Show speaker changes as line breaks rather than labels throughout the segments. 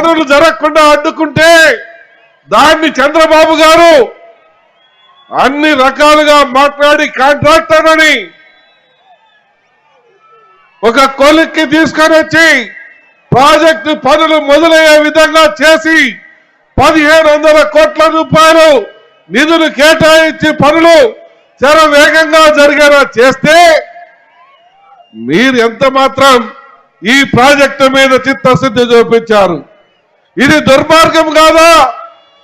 పనులు జరగకుండా అడ్డుకుంటే దాన్ని చంద్రబాబు గారు అన్ని రకాలుగా మాట్లాడి కాంట్రాక్టర్ అని ఒక కొలిక్కి తీసుకొని వచ్చి ప్రాజెక్టు పనులు మొదలయ్యే విధంగా చేసి 1500 కోట్ల రూపాయలు నిధులు కేటాయించి పనులు చాలా వేగంగా జరిగేలా చేస్తే మీరు ఎంత మాత్రం ఈ ప్రాజెక్టు మీద చిత్తశుద్ధి చూపించారు. ఇది దుర్మార్గం కాదా?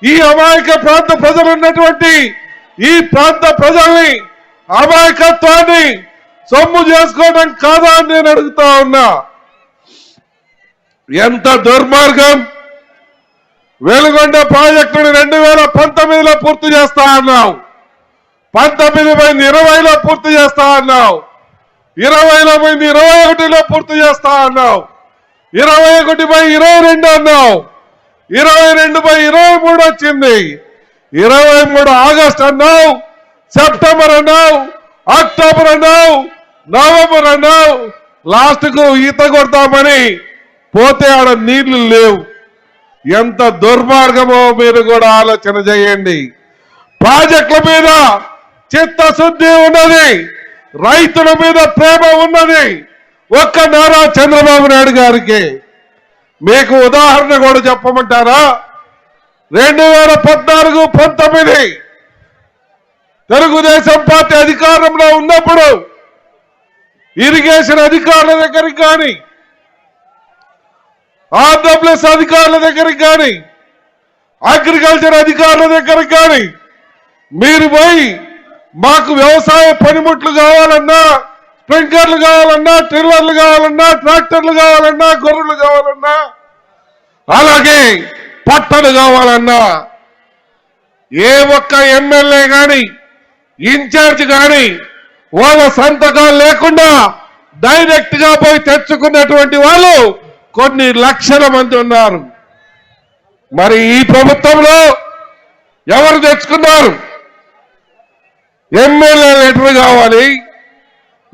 ఈ అమాయక ప్రాంత ప్రజలు ఉన్నటువంటి ఈ ప్రాంత ప్రజల్ని అమాయకత్వాన్ని సొమ్ము చేసుకోవడం కాదా అని నేను అడుగుతా ఉన్నా. ఎంత దుర్మార్గం! వెలుగొండ ప్రాజెక్టును 2019లో పూర్తి చేస్తా అన్నావు, 19/20లో పూర్తి చేస్తా అన్నావు, 20/21లో పూర్తి చేస్తా అన్నావు, 21/22 అన్నావు, 22/23 వచ్చింది, 23 ఆగస్టు అన్నావు, సెప్టెంబర్ అన్నావు, అక్టోబర్ అన్నావు, నవంబర్ అన్నావు. లాస్ట్కు ఈత కొడతామని పోతే ఆడ నీళ్లు లేవు. ఎంత దుర్మార్గమో మీరు కూడా ఆలోచన చేయండి. ప్రాజెక్టుల మీద చిత్తశుద్ధి ఉన్నది, రైతుల మీద ప్రేమ ఉన్నది ఒక్క నారా చంద్రబాబు నాయుడు గారికి. మీకు ఉదాహరణ కూడా చెప్పమంటారా? 2014-19 తెలుగుదేశం పార్టీ అధికారంలో ఉన్నప్పుడు ఇరిగేషన్ అధికారుల దగ్గరికి కానీ, ఆర్డబ్ల్యూఎస్ అధికారుల దగ్గరికి కానీ, అగ్రికల్చర్ అధికారుల దగ్గరికి కానీ మీరు పోయి మాకు వ్యవసాయ పనిముట్లు కావాలన్నా, స్ప్రింక్లర్లు కావాలన్నా, ట్రిల్లర్లు కావాలన్నా, ట్రాక్టర్లు కావాలన్నా, గొర్రెలు కావాలన్నా, అలాగే పట్టలు కావాలన్నా ఏ ఒక్క ఎమ్మెల్యే కానీ ఇన్ఛార్జ్ కానీ వాళ్ళ సంతకాలు లేకుండా డైరెక్ట్ గా పోయి తెచ్చుకున్నటువంటి వాళ్ళు కొన్ని లక్షల మంది ఉన్నారు. మరి ఈ ప్రభుత్వంలో ఎవరు తెచ్చుకున్నారు? ఎమ్మెల్యే లెటర్ కావాలి,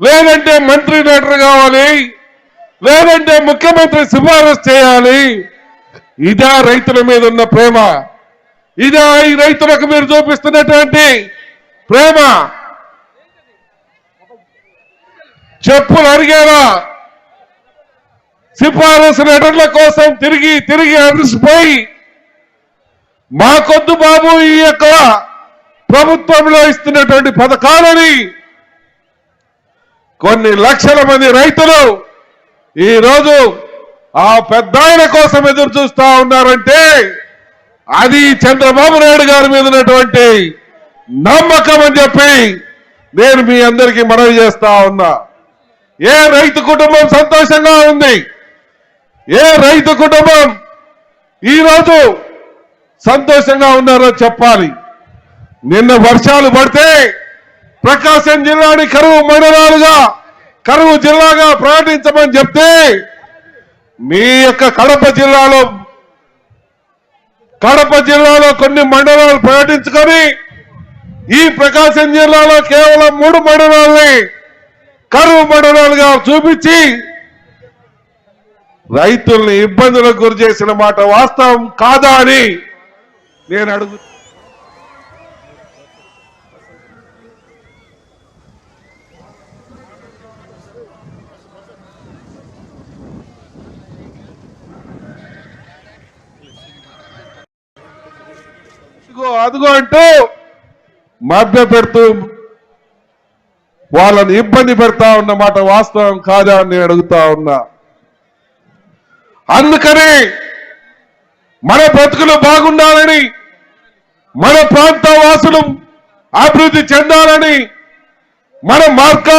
లేదంటే మంత్రి లెటర్ కావాలి, లేదంటే ముఖ్యమంత్రి సిఫారసు చేయాలి. ఇదా రైతుల మీద ఉన్న ప్రేమ? ఇదా ఈ రైతులకు మీరు చూపిస్తున్నటువంటి ప్రేమ? చెప్పులు అడిగేలా సిఫారసు లెటర్ల కోసం తిరిగి తిరిగి అలసిపోయి మాకొద్దు బాబు ఈ యొక్క ప్రభుత్వంలో ఇస్తున్నటువంటి పథకాలని కొన్ని లక్షల మంది రైతులు ఈరోజు ఆ పెద్ద ఆయన కోసం ఎదురు చూస్తా ఉన్నారంటే అది చంద్రబాబు నాయుడు గారి మీద ఉన్నటువంటి నమ్మకం అని చెప్పి నేను మీ అందరికీ మనవి చేస్తా ఉన్నా. ఏ రైతు కుటుంబం సంతోషంగా ఉంది? ఏ రైతు కుటుంబం ఈరోజు సంతోషంగా ఉన్నారో చెప్పాలి. నిన్న వర్షాలు పడితే ప్రకాశం జిల్లాని కరువు జిల్లాగా ప్రకటించమని చెప్తే మీ యొక్క కడప జిల్లాలో కొన్ని మండలాలు ప్రకటించుకొని ఈ ప్రకాశం జిల్లాలో కేవలం 3 మండలాల్ని కరువు మండలాలుగా చూపించి రైతుల్ని ఇబ్బందులకు గురి చేసిన మాట వాస్తవం కాదా అని నేను అడుగు. అదిగో అంటూ మభ్య పెడుతూ వాళ్ళని ఇబ్బంది పెడతా ఉన్నమాట వాస్తవం కాదా అని నేను అడుగుతా ఉన్నా. అందుకని మన బ్రతుకులు బాగుండాలని, మన ప్రాంత వాసులు అభివృద్ధి చెందాలని, మన మార్కా